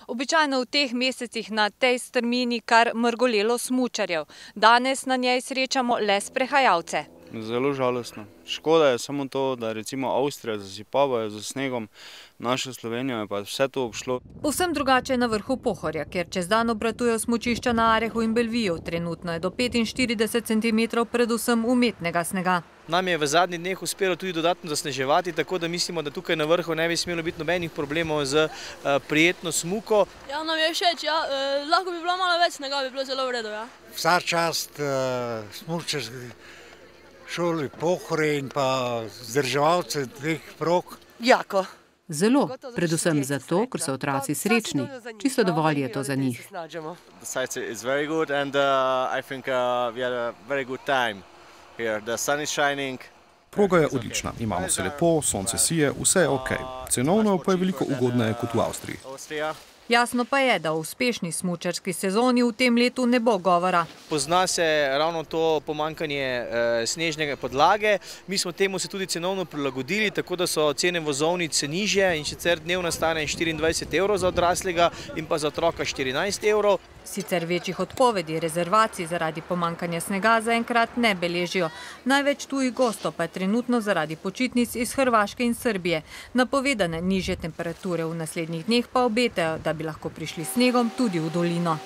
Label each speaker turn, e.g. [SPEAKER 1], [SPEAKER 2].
[SPEAKER 1] Običajno v teh mesecih na tej strmini kar mrgolelo smučarjev. Danes na njej srečamo le sprehajalce.
[SPEAKER 2] Zelo žalostno. Škoda je samo to, da recimo Avstrija zasipavajo z snegom, našo Slovenijo je pa vse to obšlo.
[SPEAKER 1] Povsem drugače je na vrhu Pohorja, kjer čez dan obratujejo smučišča na Arehu in Belviju. Trenutno je do 45 cm predvsem umetnega snega.
[SPEAKER 3] Nam je v zadnjih dneh uspelo tudi dodatno zasneževati, tako da mislimo, da tukaj na vrhu ne bi smelo biti nobenih problemov z prijetno smuko.
[SPEAKER 4] Ja, nam je všeč, ja. Lahko bi bilo malo več snega, bi bilo zelo v redu, ja.
[SPEAKER 5] Vsa čast smučarski šoli Pohorje in pa vzdrževalce teh prog.
[SPEAKER 6] Jako.
[SPEAKER 7] Zelo, predvsem zato, ker so otroci srečni. Čisto dovolj je to za njih.
[SPEAKER 8] Proga je odlična, imamo se lepo, sonce sije, vse je ok. Cenovno pa je veliko ugodneje kot v Avstriji.
[SPEAKER 1] Jasno pa je, da v uspešni smučarski sezoni v tem letu ne bo govora.
[SPEAKER 3] Pozna se ravno to pomanjkanje snežne podlage. Mi smo temu se tudi cenovno prilagodili, tako da so cene vozovnic nižje in sicer dnevna stane 24 € za odraslega in pa za otroka 14 €.
[SPEAKER 1] Sicer večjih odpovedi rezervacij zaradi pomanjkanja snega zaenkrat ne beležijo. Največ tujih gostov pa je trenutno zaradi počitnic iz Hrvaške in Srbije. Napovedane nižje temperature v naslednjih dneh pa obetajo, da bi lahko prišli snegom tudi v dolino.